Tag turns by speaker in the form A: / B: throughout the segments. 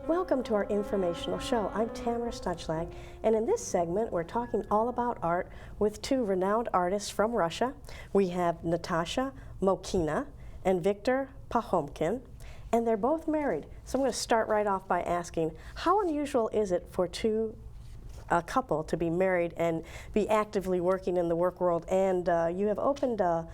A: Welcome to our informational show. I'm Tamara Stuchlag, and in this segment we're talking all about art with two renowned artists from Russia. We have Natasha Mokina and Viktor Pahomkin, and they're both married. So I'm going to start right off by asking, how unusual is it for a couple to be married and be actively working in the work world? And you have opened a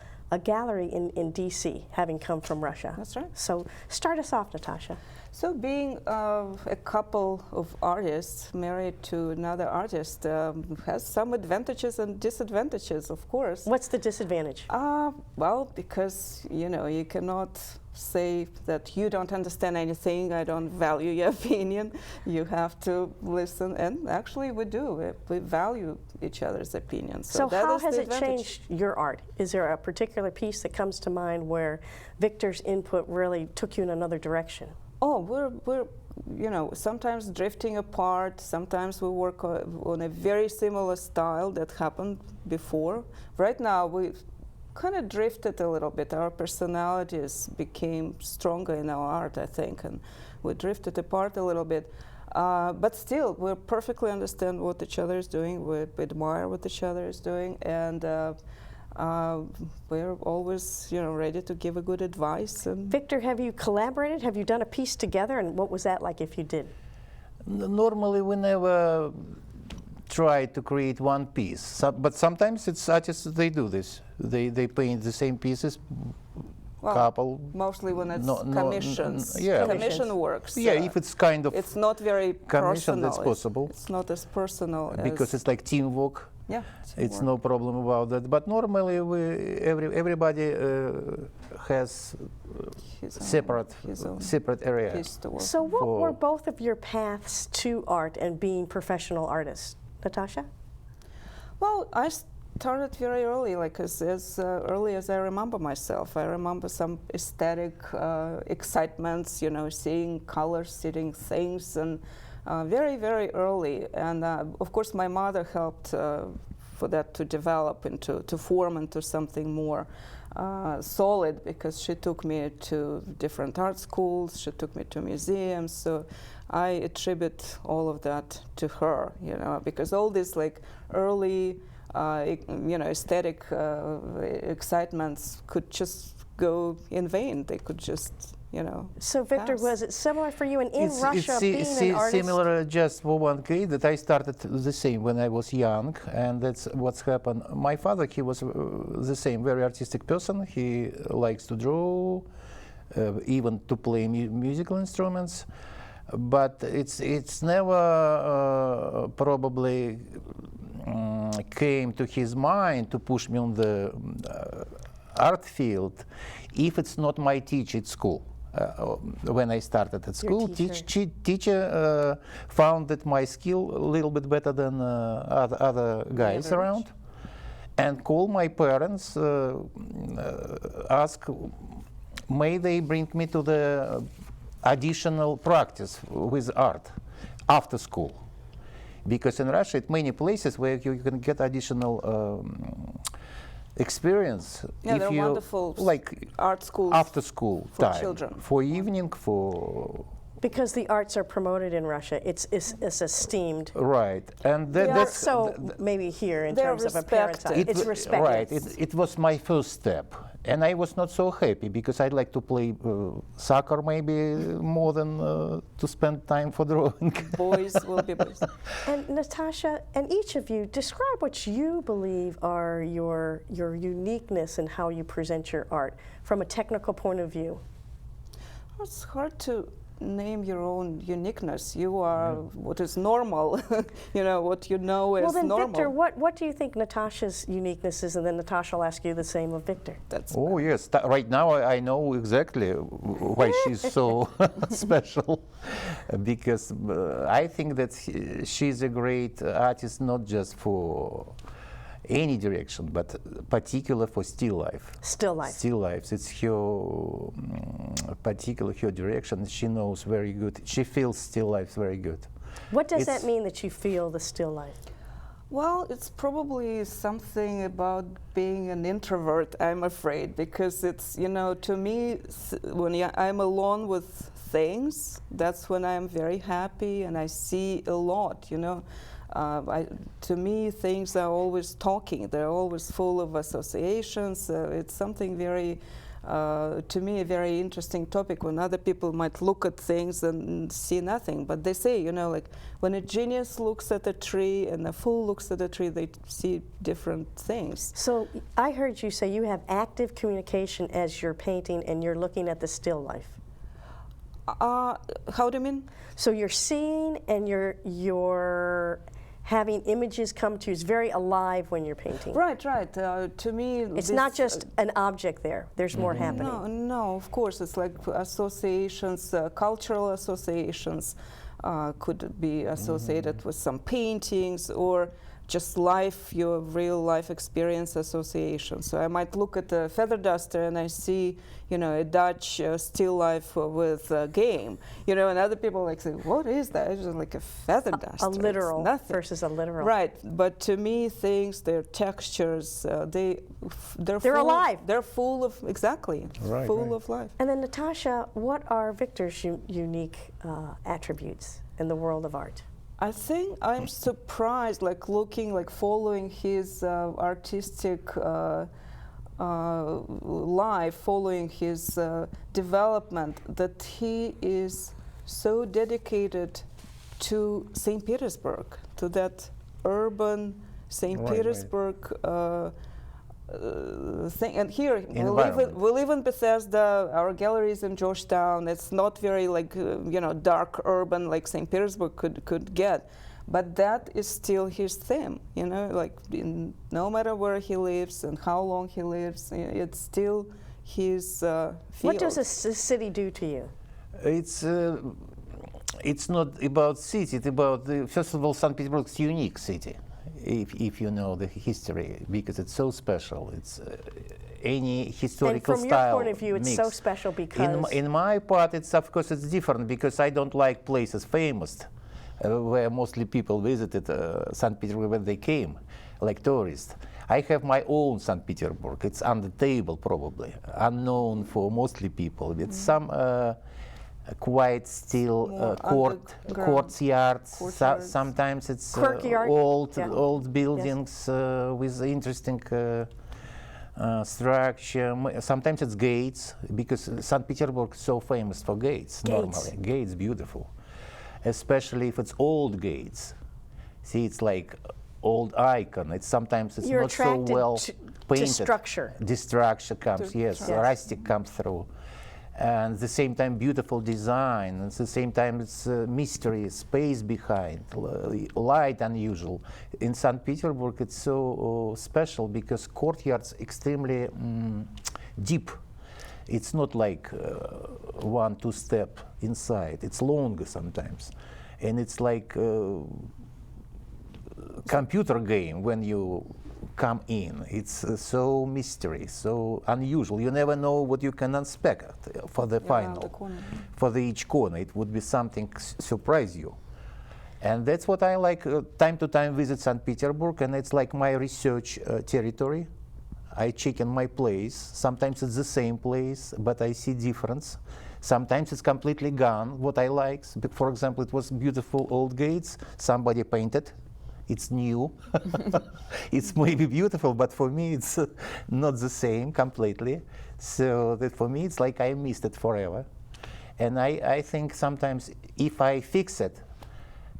A: gallery in D.C., having come from Russia.
B: That's right.
A: So start us off, Natasha.
B: So being a couple of artists married to another artist has some advantages and disadvantages, of course.
A: What's the disadvantage?
B: Well, because, you know, you cannot say that you don't understand anything, I don't value your opinion. You have to listen, and actually we do. We value each other's opinions.
A: So how has it changed your art? Is there a particular piece that comes to mind where Victor's input really took you in another direction?
B: Oh, we're you know, sometimes drifting apart, sometimes we work on a very similar style that happened before. Right now we kind of drifted a little bit. Our personalities became stronger in our art, I think, and we drifted apart a little bit. But still, we perfectly understand what each other is doing, we admire what each other is doing, and we're always, you know, ready to give a good advice. And
A: Victor, have you collaborated? Have you done a piece together, and what was that like if you did?
C: Normally we never try to create one piece, but sometimes it's artists, they do this. They paint the same pieces, couple.
B: Mostly when it's commissions,
C: yeah.
B: commission works.
C: Yeah, if it's kind of
B: it's not very
C: commission,
B: personal.
C: that's possible.
B: It's not as personal
C: because it's like teamwork.
B: Yeah,
C: it's no problem about that. But normally, everybody has separate area.
A: So what were both of your paths to art and being professional artists, Natasha?
B: Well, I started very early, like as early as I remember myself. I remember some aesthetic excitements, you know, seeing colors, seeing things, and very, very early. And of course, my mother helped for that to develop to form into something more solid, because she took me to different art schools, she took me to museums. So I attribute all of that to her, you know, because all these like early you know, aesthetic excitements could just go in vain. They could just, you know.
A: So Victor, was it similar for you? And in Russia, being an artist?
C: Similar, just for one case, that I started the same when I was young, and that's what's happened. My father, he was the same, very artistic person. He likes to draw, even to play musical instruments. But it's never probably came to his mind to push me on the art field if it's not my teacher at school. When I started at school, teacher found that my skill a little bit better than other guys around, and called my parents, ask, may they bring me to the additional practice with art after school. Because in Russia, at many places where you can get additional experience.
B: Yeah,
C: if
B: they're
C: you
B: wonderful
C: like
B: art schools
C: after school
B: for
C: time,
B: children.
C: for evening, for.
A: Because the arts are promoted in Russia, it's esteemed.
C: Right, and
A: that's so maybe here in terms of a parent's eye, it's respected.
C: Right, it was my first step, and I was not so happy because I'd like to play soccer maybe more than to spend time for drawing.
B: Boys will be boys.
A: And Natasha, and each of you, describe what you believe are your uniqueness in how you present your art from a technical point of view.
B: It's hard to name your own uniqueness. You are what is normal, you know, what you know is normal.
A: Well then, Victor, what do you think Natasha's uniqueness is? And then Natasha will ask you the same of Victor.
C: Oh yes, right now I know exactly why she's so special, because I think that she's a great artist, not just for any direction, but particular for still life.
A: Still life.
C: Still life. It's her particular her direction. She knows very good. She feels still life very good.
A: What does that mean, that you feel the still life?
B: Well, it's probably something about being an introvert, I'm afraid, because it's, you know, to me, when I'm alone with things, that's when I'm very happy and I see a lot, you know. To me, things are always talking, they're always full of associations. It's something very, to me, a very interesting topic when other people might look at things and see nothing. But they say, you know, like when a genius looks at a tree and a fool looks at a tree, they see different things.
A: So I heard you say you have active communication as you're painting and you're looking at the still life.
B: How do you mean?
A: So you're seeing and you're having images come to you. It's very alive when you're painting.
B: Right, right. To me,
A: it's not just an object there. There's more happening.
B: No, no, of course. It's like associations, cultural associations could be associated with some paintings or just life, your real life experience association. So I might look at a feather duster and I see, you know, a Dutch still life with a game, you know, and other people like say, what is that? It's just like a feather duster.
A: A literal
B: versus
A: a literal.
B: Right, but to me, things, their textures, they're
A: full, alive.
B: They're full of, exactly,
C: right,
B: full of life.
A: And then Natasha, what are Victor's unique attributes in the world of art?
B: I think I'm surprised, like looking, like following his artistic life, following his development, that he is so dedicated to St. Petersburg, to that urban St. Petersburg thing. And here we live in Bethesda. Our gallery is in Georgetown. It's not very like you know, dark urban like St. Petersburg could get, but that is still his theme. You know, like no matter where he lives and how long he lives, it's still his field.
A: What does a city do to you?
C: It's not about city. It's about first of all, St. Petersburg's unique city. If you know the history, because it's so special. It's any historical style.
A: And from your point of view, it's so special because...
C: In my part, it's of course it's different because I don't like places famous, where mostly people visited St. Petersburg when they came, like tourists. I have my own St. Petersburg. It's on the table, probably, unknown for mostly people. With some quite still courtyards. Sometimes it's old buildings with interesting structure. Sometimes it's gates, because St. Petersburg is so famous for gates. Normally, gates beautiful, especially if it's old gates. See, it's like old icon. It's sometimes it's not so well painted.
A: To structure.
C: The structure comes, yes. Rustic comes through. And at the same time, beautiful design. And at the same time, it's mystery, space behind, light unusual. In St. Petersburg, it's so special because courtyards extremely deep. It's not like 1-2 step inside. It's longer sometimes, and it's like computer game when you come in. It's so mystery, so unusual. You never know what you can expect for the final, for the each corner. It would be something surprise you. And that's what I like. Time to time visit St. Petersburg, and it's like my research territory. I check in my place. Sometimes it's the same place, but I see difference. Sometimes it's completely gone, what I like. For example, it was beautiful old gates, somebody painted. It's new. It's maybe beautiful, but for me it's not the same completely. So that for me it's like I missed it forever. And I think sometimes if I fix it,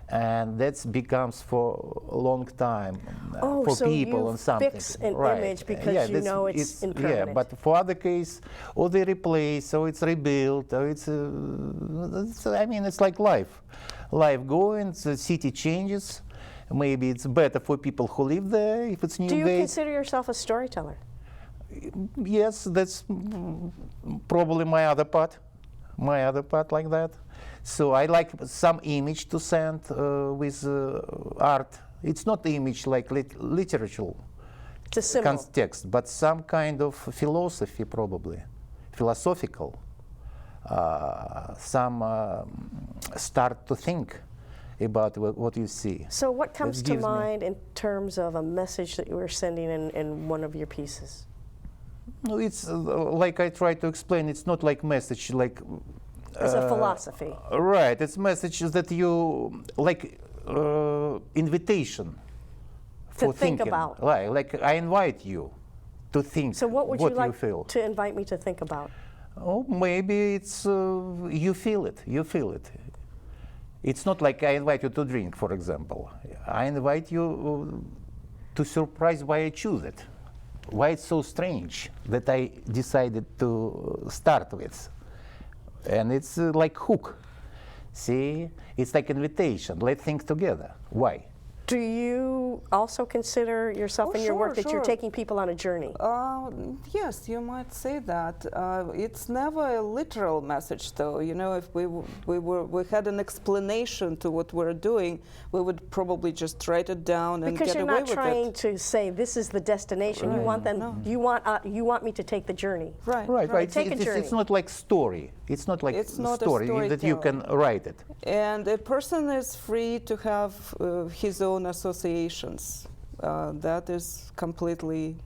C: and that becomes for a long time for
A: so
C: people and something.
A: Fix an image because you know it's impermanent.
C: Yeah, but for other case, or they replace, or it's rebuilt, or it's I mean, it's like life. Life going, the city changes. Maybe it's better for people who live there if it's new.
A: Do you consider yourself a storyteller?
C: Yes, that's probably my other part like that. So I like some image to send with art. It's not image like literature context, but some kind of philosophy, probably philosophical. Some start to think about what you see.
A: So what comes to
C: gives me-
A: mind in terms of a message that you were sending in one of your pieces?
C: No, it's like I try to explain. It's not like message like.
A: As a philosophy.
C: Right. It's messages that you like invitation
A: To
C: for
A: think
C: thinking.
A: about.
C: Right. Like I invite you to think.
A: So what would you like
C: feel.
A: to invite me to think about?
C: Oh, maybe it's you feel it. You feel it. It's not like I invite you to drink, for example. I invite you to surprise why I choose it. Why it's so strange that I decided to start with. And it's like hook. See, it's like invitation. Let's think together. Why?
A: Do you also consider yourself
B: Oh,
A: in your work
B: sure,
A: that you're
B: sure.
A: taking people on a journey?
B: Yes, you might say that. It's never a literal message, though. You know, if we had an explanation to what we're doing, we would probably just write it down and
A: Because
B: get
A: you're
B: away
A: not
B: with
A: trying
B: it.
A: to say this is the destination. You
B: Right.
A: want them.
B: No.
A: You want me to take the journey.
B: Right.
C: Right.
A: Take a journey.
C: It's not like story. It's not like
B: It's not a
C: story that you can
B: storytelling.
C: write it.
B: And a person is free to have his own associations. That is completely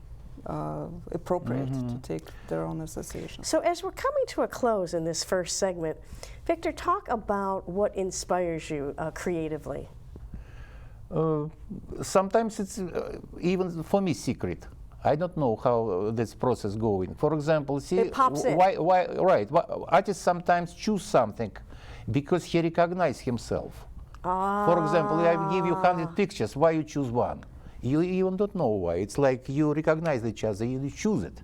B: appropriate to take their own associations.
A: So as we're coming to a close in this first segment, Victor, talk about what inspires you creatively.
C: Sometimes it's even for me secret. I don't know how this process going. For example, see
A: It pops in.
C: why right? Artists sometimes choose something because he recognizes himself. For example, I give you 100 pictures. Why you choose one? You even don't know why. It's like you recognize each other. You choose it.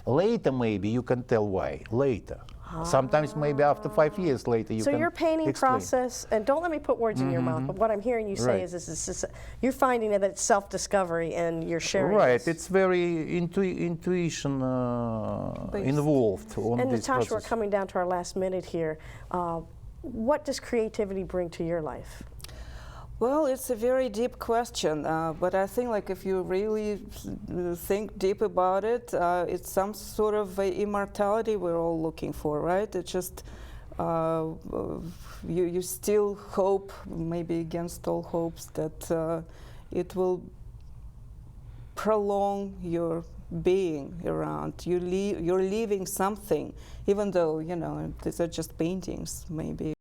C: Later, maybe you can tell why. Later. Sometimes maybe after 5 years later you
A: So
C: can
A: your painting
C: explain.
A: process, and don't let me put words in your mouth, but what I'm hearing you say
C: Right.
A: is you're finding that it's self-discovery and you're sharing.
C: Right,
A: this.
C: it's very intuition
B: Based.
C: involved on
A: And
C: this
A: Natasha, we're
C: process.
A: coming down to our last minute here. What does creativity bring to your life?
B: Well, it's a very deep question, but I think like if you really think deep about it, it's some sort of immortality we're all looking for, right? It's just you still hope, maybe against all hopes, that it will prolong your being around. You're leaving something, even though, you know, these are just paintings, maybe.